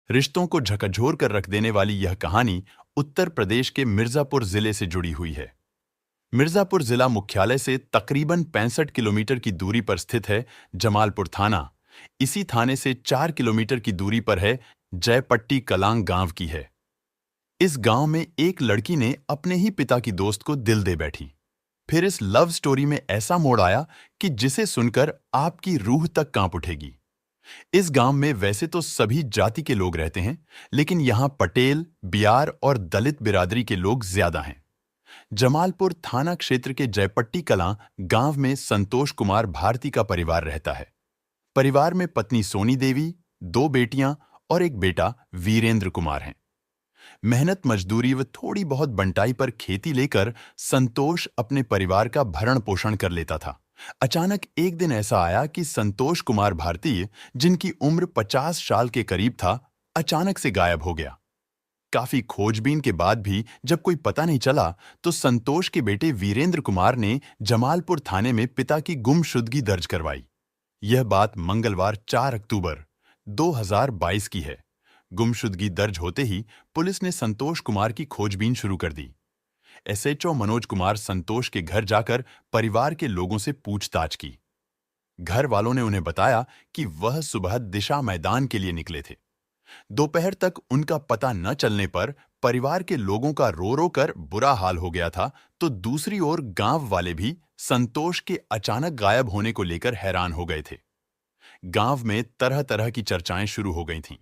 रिश्तों को झकझोर कर रख देने वाली यह कहानी उत्तर प्रदेश के मिर्जापुर जिले से जुड़ी हुई है। मिर्जापुर जिला मुख्यालय से तकरीबन 65 किलोमीटर की दूरी पर स्थित है जमालपुर थाना। इसी थाने से 4 किलोमीटर की दूरी पर है जयपट्टी कलांग गांव की है। इस गांव में एक लड़की ने अपने ही पिता की दोस्त को दिल दे बैठी। फिर इस लव स्टोरी में ऐसा मोड़ आया कि जिसे सुनकर आपकी रूह तक कांप उठेगी। इस गांव में वैसे तो सभी जाति के लोग रहते हैं, लेकिन यहां पटेल, बियार और दलित बिरादरी के लोग ज्यादा हैं। जमालपुर थाना क्षेत्र के जयपट्टी कलां गांव में संतोष कुमार भारती का परिवार रहता है। परिवार में पत्नी सोनी देवी, 2 बेटियां और एक बेटा वीरेंद्र कुमार हैं। मेहनत मजदूरी व थोड़ी बहुत बंटाई पर खेती लेकर संतोष अपने परिवार का भरण पोषण कर लेता था। अचानक एक दिन ऐसा आया कि संतोष कुमार भारती, जिनकी उम्र 50 साल के करीब था, अचानक से गायब हो गया। काफी खोजबीन के बाद भी जब कोई पता नहीं चला, तो संतोष के बेटे वीरेंद्र कुमार ने जमालपुर थाने में पिता की गुमशुदगी दर्ज करवाई। यह बात मंगलवार 4 अक्टूबर 2022 की है। गुमशुदगी दर्ज होते ही पुलिस ने संतोष कुमार की खोजबीन शुरू कर दी। एसएचओ मनोज कुमार संतोष के घर जाकर परिवार के लोगों से पूछताछ की। घर वालों ने उन्हें बताया कि वह सुबह दिशा मैदान के लिए निकले थे। दोपहर तक उनका पता न चलने पर परिवार के लोगों का रो रो कर बुरा हाल हो गया था, तो दूसरी ओर गांव वाले भी संतोष के अचानक गायब होने को लेकर हैरान हो गए थे। गांव में तरह तरह की चर्चाएं शुरू हो गई थीं।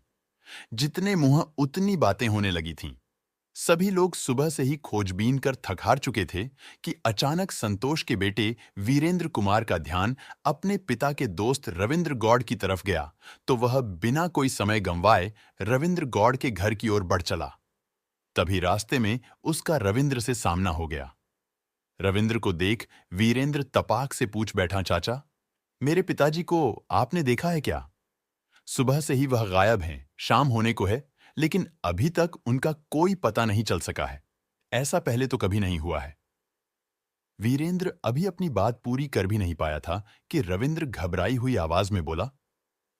जितने मुंह उतनी बातें होने लगी थीं। सभी लोग सुबह से ही खोजबीन कर थक हार चुके थे कि अचानक संतोष के बेटे वीरेंद्र कुमार का ध्यान अपने पिता के दोस्त रविंद्र गौड़ की तरफ गया, तो वह बिना कोई समय गंवाए रविंद्र गौड़ के घर की ओर बढ़ चला। तभी रास्ते में उसका रविंद्र से सामना हो गया। रविंद्र को देख वीरेंद्र तपाक से पूछ बैठा, चाचा, मेरे पिताजी को आपने देखा है क्या? सुबह से ही वह गायब हैं, शाम होने को है, लेकिन अभी तक उनका कोई पता नहीं चल सका है। ऐसा पहले तो कभी नहीं हुआ है। वीरेंद्र अभी अपनी बात पूरी कर भी नहीं पाया था कि रविंद्र घबराई हुई आवाज में बोला,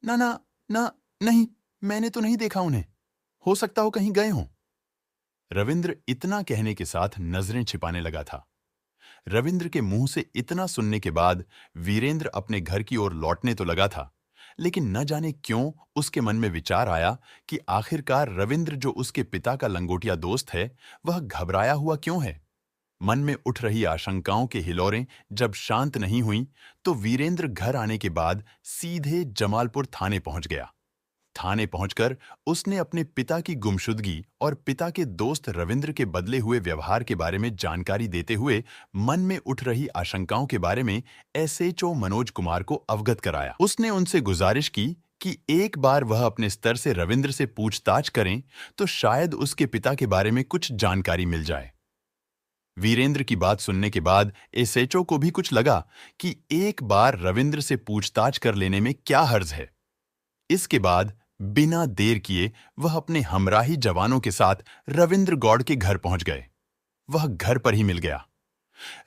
ना ना ना, नहीं, मैंने तो नहीं देखा उन्हें। हो सकता हो कहीं गए हों। रविंद्र इतना कहने के साथ नजरें छिपाने लगा था। रविंद्र के मुंह से इतना सुनने के बाद वीरेंद्र अपने घर की ओर लौटने तो लगा था, लेकिन न जाने क्यों उसके मन में विचार आया कि आखिरकार रविंद्र, जो उसके पिता का लंगोटिया दोस्त है, वह घबराया हुआ क्यों है। मन में उठ रही आशंकाओं के हिलोरें जब शांत नहीं हुईं, तो वीरेंद्र घर आने के बाद सीधे जमालपुर थाने पहुंच गया। थाने पहुंचकर उसने अपने पिता की गुमशुदगी और पिता के दोस्त रविंद्र के बदले हुए व्यवहार के बारे में जानकारी देते हुए मन में उठ रही आशंकाओं के बारे में एसएचओ मनोज कुमार को अवगत कराया। उसने उनसे गुजारिश की कि एक बार वह अपने स्तर से रविंद्र से पूछताछ करें, तो शायद उसके पिता के बारे में कुछ जानकारी मिल जाए। वीरेंद्र की बात सुनने के बाद एसएचओ को भी कुछ लगा कि एक बार रविंद्र से पूछताछ कर लेने में क्या हर्ज है। इसके बाद बिना देर किए वह अपने हमराही जवानों के साथ रविंद्र गौड़ के घर पहुंच गए। वह घर पर ही मिल गया।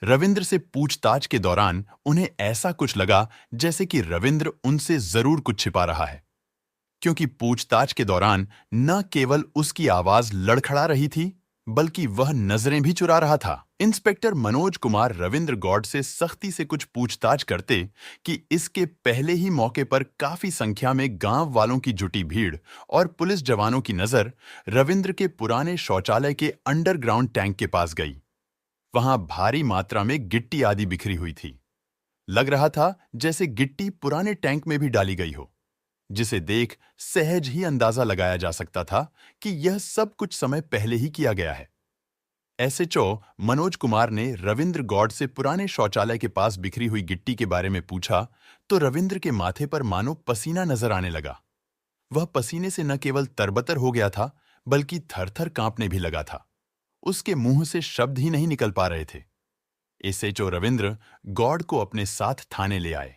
रविंद्र से पूछताछ के दौरान उन्हें ऐसा कुछ लगा जैसे कि रविंद्र उनसे जरूर कुछ छिपा रहा है, क्योंकि पूछताछ के दौरान न केवल उसकी आवाज लड़खड़ा रही थी, बल्कि वह नजरें भी चुरा रहा था। इंस्पेक्टर मनोज कुमार रविंद्र गौड़ से सख्ती से कुछ पूछताछ करते कि इसके पहले ही मौके पर काफी संख्या में गांव वालों की जुटी भीड़ और पुलिस जवानों की नजर रविंद्र के पुराने शौचालय के अंडरग्राउंड टैंक के पास गई। वहां भारी मात्रा में गिट्टी आदि बिखरी हुई थी। लग रहा था जैसे गिट्टी पुराने टैंक में भी डाली गई हो, जिसे देख सहज ही अंदाजा लगाया जा सकता था कि यह सब कुछ समय पहले ही किया गया है। एसएचओ मनोज कुमार ने रविंद्र गौड़ से पुराने शौचालय के पास बिखरी हुई गिट्टी के बारे में पूछा, तो रविंद्र के माथे पर मानो पसीना नजर आने लगा। वह पसीने से न केवल तरबतर हो गया था, बल्कि थरथर कांपने भी लगा था। उसके मुंह से शब्द ही नहीं निकल पा रहे थे। एसएचओ रविंद्र गौड़ को अपने साथ थाने ले आए।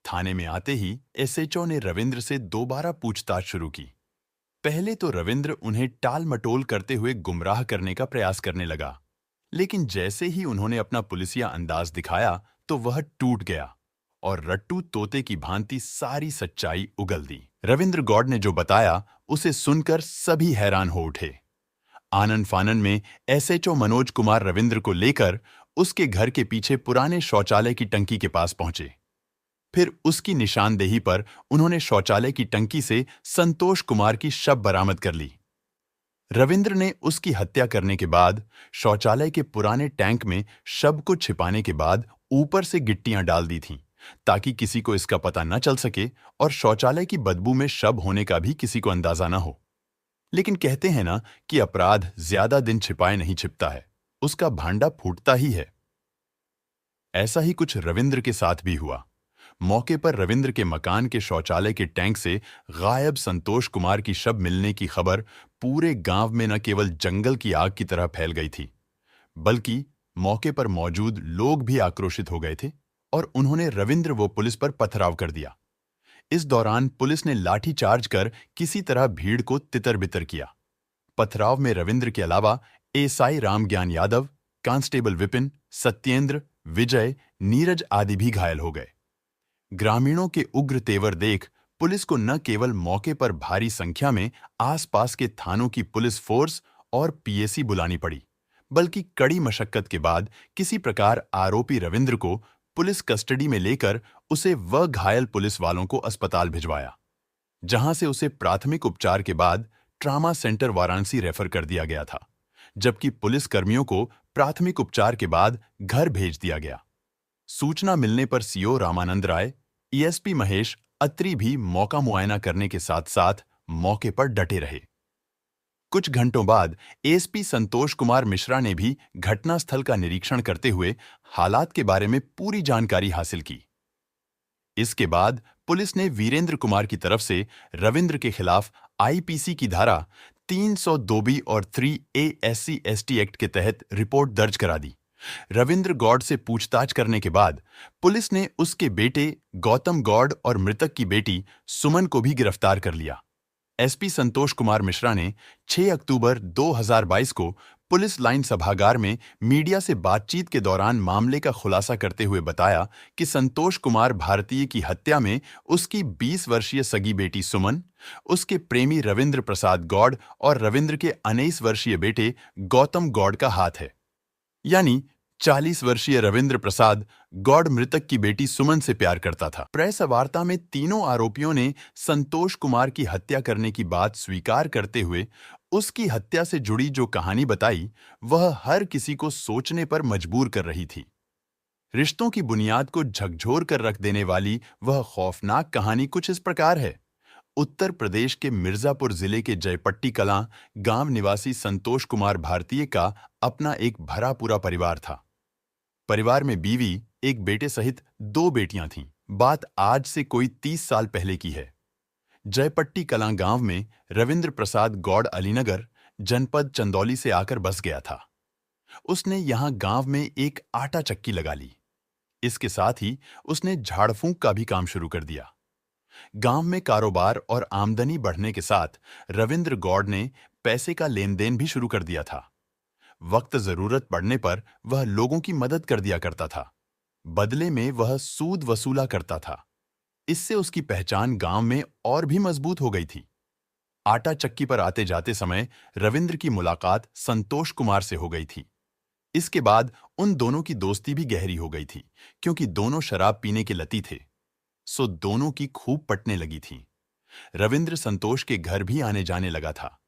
थाने में आते ही एसएचओ ने रविंद्र से दोबारा पूछताछ शुरू की। पहले तो रविंद्र उन्हें टाल मटोल करते हुए गुमराह करने का प्रयास करने लगा, लेकिन जैसे ही उन्होंने अपना पुलिसिया अंदाज दिखाया, तो वह टूट गया और रट्टू तोते की भांति सारी सच्चाई उगल दी। रविंद्र गौड़ ने जो बताया उसे सुनकर सभी हैरान हो उठे। आनन फानन में एसएचओ मनोज कुमार रविंद्र को लेकर उसके घर के पीछे पुराने शौचालय की टंकी के पास पहुंचे। फिर उसकी निशानदेही पर उन्होंने शौचालय की टंकी से संतोष कुमार की शव बरामद कर ली। रविंद्र ने उसकी हत्या करने के बाद शौचालय के पुराने टैंक में शव को छिपाने के बाद ऊपर से गिट्टियां डाल दी थीं, ताकि किसी को इसका पता न चल सके और शौचालय की बदबू में शव होने का भी किसी को अंदाजा न हो। लेकिन कहते हैं ना कि अपराध ज्यादा दिन छिपाए नहीं छिपता है, उसका भांडा फूटता ही है। ऐसा ही कुछ रविंद्र के साथ भी हुआ। मौके पर रविंद्र के मकान के शौचालय के टैंक से गायब संतोष कुमार की शव मिलने की खबर पूरे गांव में न केवल जंगल की आग की तरह फैल गई थी, बल्कि मौके पर मौजूद लोग भी आक्रोशित हो गए थे और उन्होंने रविंद्र व पुलिस पर पथराव कर दिया। इस दौरान पुलिस ने लाठीचार्ज कर किसी तरह भीड़ को तितर-बितर किया। पथराव में रविंद्र के अलावा एएसआई रामज्ञान यादव, कांस्टेबल विपिन, सत्येंद्र, विजय, नीरज आदि भी घायल हो गए। ग्रामीणों के उग्र तेवर देख पुलिस को न केवल मौके पर भारी संख्या में आसपास के थानों की पुलिस फोर्स और पीएसी बुलानी पड़ी, बल्कि कड़ी मशक्कत के बाद किसी प्रकार आरोपी रविंद्र को पुलिस कस्टडी में लेकर उसे व घायल पुलिस वालों को अस्पताल भिजवाया, जहां से उसे प्राथमिक उपचार के बाद ट्रामा सेंटर वाराणसी रेफर कर दिया गया था, जबकि पुलिस कर्मियों को प्राथमिक उपचार के बाद घर भेज दिया गया। सूचना मिलने पर सीओ रामानंद राय, ईएसपी महेश अत्री भी मौका मुआयना करने के साथ साथ मौके पर डटे रहे। कुछ घंटों बाद एसपी संतोष कुमार मिश्रा ने भी घटनास्थल का निरीक्षण करते हुए हालात के बारे में पूरी जानकारी हासिल की। इसके बाद पुलिस ने वीरेंद्र कुमार की तरफ से रविंद्र के खिलाफ आईपीसी की धारा 302B और 3A SC/ST एक्ट के तहत रिपोर्ट दर्ज करा दी। रविंद्र गौड़ से पूछताछ करने के बाद पुलिस ने उसके बेटे गौतम गौड़ और मृतक की बेटी सुमन को भी गिरफ्तार कर लिया। एसपी संतोष कुमार मिश्रा ने 6 अक्टूबर 2022 को पुलिस लाइन सभागार में मीडिया से बातचीत के दौरान मामले का खुलासा करते हुए बताया कि संतोष कुमार भारतीय की हत्या में उसकी 20 वर्षीय सगी बेटी सुमन, उसके प्रेमी रविंद्र प्रसाद गौड़ और रविंद्र के 19 वर्षीय बेटे गौतम गौड़ का हाथ है। यानी 40 वर्षीय रविंद्र प्रसाद गौड़ मृतक की बेटी सुमन से प्यार करता था। प्रेस वार्ता में तीनों आरोपियों ने संतोष कुमार की हत्या करने की बात स्वीकार करते हुए उसकी हत्या से जुड़ी जो कहानी बताई, वह हर किसी को सोचने पर मजबूर कर रही थी। रिश्तों की बुनियाद को झकझोर कर रख देने वाली वह खौफनाक कहानी कुछ इस प्रकार है। उत्तर प्रदेश के मिर्जापुर जिले के जयपट्टी कलां गांव निवासी संतोष कुमार भारतीय का अपना एक भरा पूरा परिवार था। परिवार में बीवी, एक बेटे सहित 2 बेटियां थीं। बात आज से कोई 30 साल पहले की है। जयपट्टी कलां गांव में रविंद्र प्रसाद गौड़ अलीनगर, जनपद चंदौली से आकर बस गया था। उसने यहां गांव में एक आटा चक्की लगा ली। इसके साथ ही उसने झाड़ फूंक का भी काम शुरू कर दिया। गांव में कारोबार और आमदनी बढ़ने के साथ रविंद्र गौड़ ने पैसे का लेन देन भी शुरू कर दिया था। वक्त जरूरत पड़ने पर वह लोगों की मदद कर दिया करता था। बदले में वह सूद वसूला करता था। इससे उसकी पहचान गांव में और भी मजबूत हो गई थी। आटा चक्की पर आते जाते समय रविंद्र की मुलाकात संतोष कुमार से हो गई थी। इसके बाद उन दोनों की दोस्ती भी गहरी हो गई थी, क्योंकि दोनों शराब पीने के लती थे, सो दोनों की खूब पटने लगी थी। रविंद्र संतोष के घर भी आने जाने लगा था।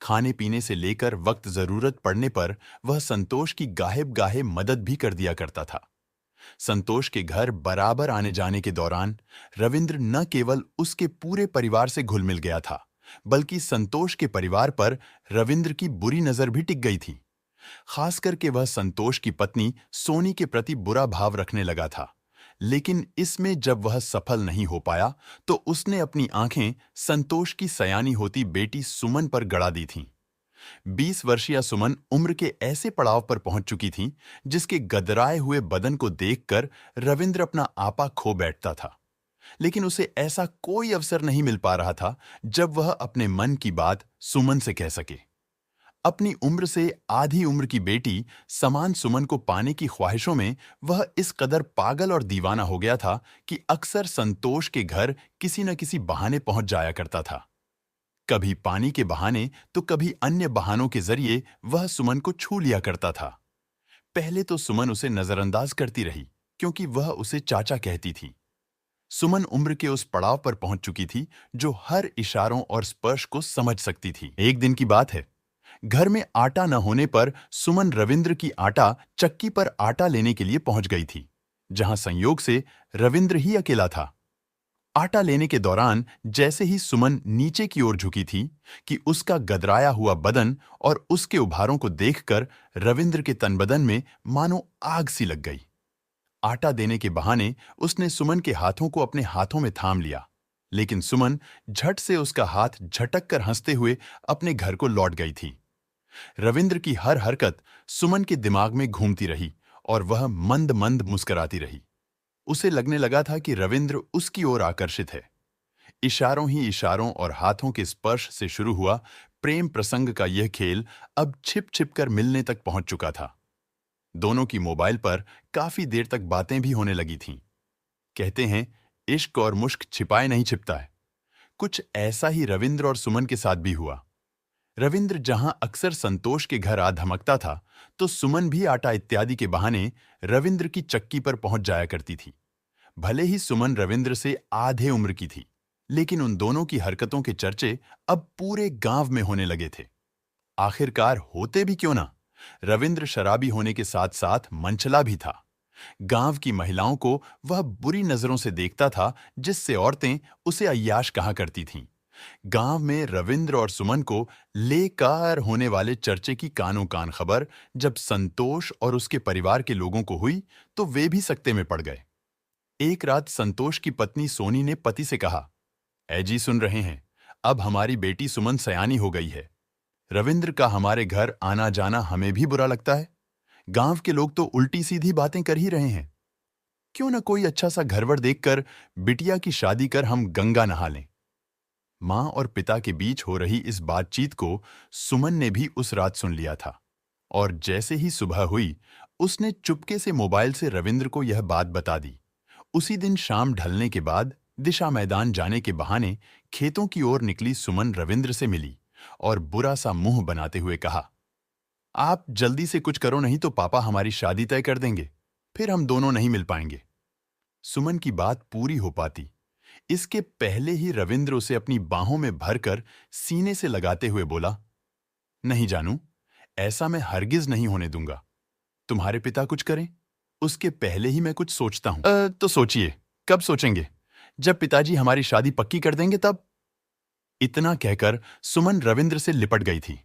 खाने पीने से लेकर वक्त जरूरत पड़ने पर वह संतोष की गाहे-गाहे मदद भी कर दिया करता था। संतोष के घर बराबर आने जाने के दौरान रविंद्र न केवल उसके पूरे परिवार से घुल मिल गया था, बल्कि संतोष के परिवार पर रविंद्र की बुरी नजर भी टिक गई थी। खासकर के वह संतोष की पत्नी सोनी के प्रति बुरा भाव रखने लगा था। लेकिन इसमें जब वह सफल नहीं हो पाया तो उसने अपनी आंखें संतोष की सयानी होती बेटी सुमन पर गड़ा दी थीं। 20 वर्षीय सुमन उम्र के ऐसे पड़ाव पर पहुंच चुकी थी जिसके गदराए हुए बदन को देखकर रविंद्र अपना आपा खो बैठता था। लेकिन उसे ऐसा कोई अवसर नहीं मिल पा रहा था जब वह अपने मन की बात सुमन से कह सके। अपनी उम्र से आधी उम्र की बेटी समान सुमन को पाने की ख्वाहिशों में वह इस कदर पागल और दीवाना हो गया था कि अक्सर संतोष के घर किसी न किसी बहाने पहुंच जाया करता था। कभी पानी के बहाने तो कभी अन्य बहानों के जरिए वह सुमन को छू लिया करता था। पहले तो सुमन उसे नजरअंदाज करती रही, क्योंकि वह उसे चाचा कहती थी। सुमन उम्र के उस पड़ाव पर पहुंच चुकी थी जो हर इशारों और स्पर्श को समझ सकती थी। एक दिन की बात है, घर में आटा न होने पर सुमन रविंद्र की आटा चक्की पर आटा लेने के लिए पहुंच गई थी, जहां संयोग से रविंद्र ही अकेला था। आटा लेने के दौरान जैसे ही सुमन नीचे की ओर झुकी थी कि उसका गदराया हुआ बदन और उसके उभारों को देखकर रविंद्र के तन बदन में मानो आग सी लग गई। आटा देने के बहाने उसने सुमन के हाथों को अपने हाथों में थाम लिया, लेकिन सुमन झट से उसका हाथ झटक कर हंसते हुए अपने घर को लौट गई थी। रविंद्र की हर हरकत सुमन के दिमाग में घूमती रही और वह मंद मंद मुस्कुराती रही। उसे लगने लगा था कि रविंद्र उसकी ओर आकर्षित है। इशारों ही इशारों और हाथों के स्पर्श से शुरू हुआ प्रेम प्रसंग का यह खेल अब छिप छिप कर मिलने तक पहुंच चुका था। दोनों की मोबाइल पर काफी देर तक बातें भी होने लगी थीं। कहते हैं, इश्क और मुश्क छिपाए नहीं छिपता है। कुछ ऐसा ही रविंद्र और सुमन के साथ भी हुआ। रविंद्र जहां अक्सर संतोष के घर आ धमकता था, तो सुमन भी आटा इत्यादि के बहाने रविंद्र की चक्की पर पहुंच जाया करती थी। भले ही सुमन रविंद्र से आधे उम्र की थी, लेकिन उन दोनों की हरकतों के चर्चे अब पूरे गांव में होने लगे थे। आखिरकार होते भी क्यों ना, रविंद्र शराबी होने के साथ साथ मनचला भी था। गांव की महिलाओं को वह बुरी नजरों से देखता था, जिससे औरतें उसे अय्याश कहा करती थीं। गांव में रविंद्र और सुमन को लेकर होने वाले चर्चे की कानों कान खबर जब संतोष और उसके परिवार के लोगों को हुई, तो वे भी सकते में पड़ गए। एक रात संतोष की पत्नी सोनी ने पति से कहा, "ऐ जी सुन रहे हैं, अब हमारी बेटी सुमन सयानी हो गई है। रविंद्र का हमारे घर आना जाना हमें भी बुरा लगता है। गांव के लोग तो उल्टी सीधी बातें कर ही रहे हैं। क्यों न कोई अच्छा सा घरवर देखकर बिटिया की शादी कर हम गंगा नहा लें।" मां और पिता के बीच हो रही इस बातचीत को सुमन ने भी उस रात सुन लिया था, और जैसे ही सुबह हुई, उसने चुपके से मोबाइल से रविंद्र को यह बात बता दी। उसी दिन शाम ढलने के बाद दिशा मैदान जाने के बहाने खेतों की ओर निकली सुमन रविंद्र से मिली और बुरा सा मुंह बनाते हुए कहा, "आप जल्दी से कुछ करो, नहीं तो पापा हमारी शादी तय कर देंगे, फिर हम दोनों नहीं मिल पाएंगे।" सुमन की बात पूरी हो पाती, इसके पहले ही रविंद्र उसे अपनी बाहों में भरकर सीने से लगाते हुए बोला, "नहीं जानू, ऐसा मैं हरगिज नहीं होने दूंगा। तुम्हारे पिता कुछ करें, उसके पहले ही मैं कुछ सोचता हूं।" तो सोचिए, कब सोचेंगे? जब पिताजी हमारी शादी पक्की कर देंगे तब।" इतना कहकर सुमन रविंद्र से लिपट गई थी।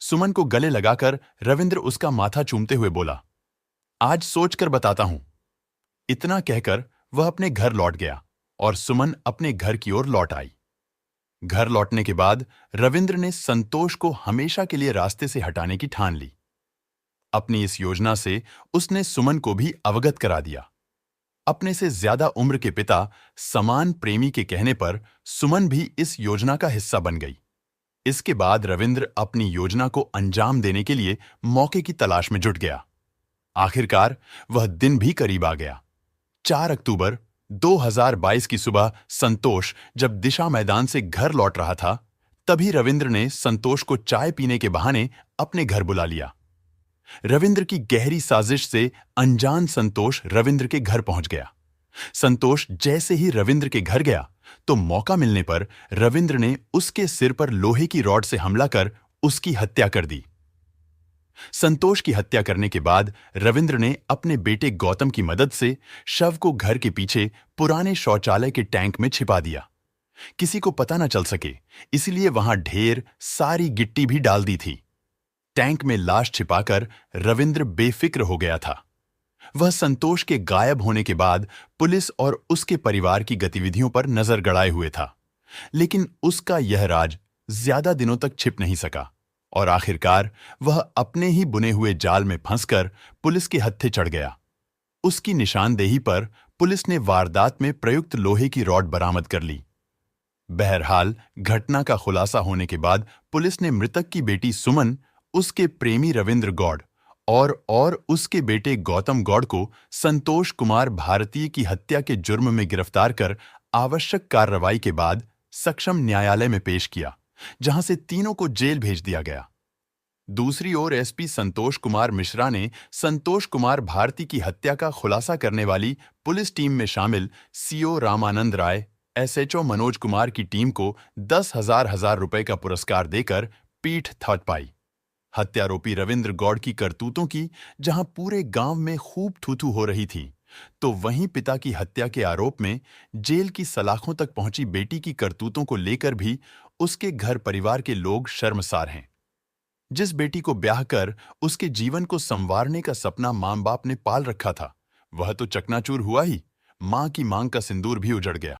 सुमन को गले लगाकर रविंद्र उसका माथा चूमते हुए बोला, "आज सोचकर बताता हूं।" इतना कहकर वह अपने घर लौट गया और सुमन अपने घर की ओर लौट आई। घर लौटने के बाद रविंद्र ने संतोष को हमेशा के लिए रास्ते से हटाने की ठान ली। अपनी इस योजना से उसने सुमन को भी अवगत करा दिया। अपने से ज्यादा उम्र के पिता समान प्रेमी के कहने पर सुमन भी इस योजना का हिस्सा बन गई। इसके बाद रविंद्र अपनी योजना को अंजाम देने के लिए मौके की तलाश में जुट गया। आखिरकार वह दिन भी करीब आ गया। 4 अक्टूबर 2022 की सुबह संतोष जब दिशा मैदान से घर लौट रहा था, तभी रविंद्र ने संतोष को चाय पीने के बहाने अपने घर बुला लिया। रविंद्र की गहरी साजिश से अनजान संतोष रविंद्र के घर पहुंच गया। संतोष जैसे ही रविंद्र के घर गया, तो मौका मिलने पर रविंद्र ने उसके सिर पर लोहे की रॉड से हमला कर उसकी हत्या कर दी। संतोष की हत्या करने के बाद रविंद्र ने अपने बेटे गौतम की मदद से शव को घर के पीछे पुराने शौचालय के टैंक में छिपा दिया। किसी को पता न चल सके, इसलिए वहां ढेर सारी गिट्टी भी डाल दी थी। टैंक में लाश छिपाकर रविंद्र बेफिक्र हो गया था। वह संतोष के गायब होने के बाद पुलिस और उसके परिवार की गतिविधियों पर नजर गड़ाए हुए था, लेकिन उसका यह राज ज्यादा दिनों तक छिप नहीं सका और आखिरकार वह अपने ही बुने हुए जाल में फंसकर पुलिस के हत्थे चढ़ गया। उसकी निशानदेही पर पुलिस ने वारदात में प्रयुक्त लोहे की रॉड बरामद कर ली। बहरहाल घटना का खुलासा होने के बाद पुलिस ने मृतक की बेटी सुमन, उसके प्रेमी रविंद्र गौड़ और उसके बेटे गौतम गौड़ को संतोष कुमार भारतीय की हत्या के जुर्म में गिरफ्तार कर आवश्यक कार्रवाई के बाद सक्षम न्यायालय में पेश किया, जहां से तीनों को जेल भेज दिया गया। दूसरी ओर एसपी संतोष कुमार मिश्रा ने संतोष कुमार भारती की हत्या का खुलासा करने वाली पुलिस टीम में शामिल सीओ रामानंद राय, एसएचओ मनोज कुमार की टीम को 10,000 रुपए का पुरस्कार देकर पीठ थपथपाई। हत्यारोपी रविंद्र गौड़ की करतूतों की जहां पूरे गांव में खूब थू-थू हो रही थी, तो वहीं पिता की हत्या के आरोप में जेल की सलाखों तक पहुंची बेटी की करतूतों को लेकर भी उसके घर परिवार के लोग शर्मसार हैं। जिस बेटी को ब्याह कर उसके जीवन को संवारने का सपना मां बाप ने पाल रखा था, वह तो चकनाचूर हुआ ही, मां की मांग का सिंदूर भी उजड़ गया।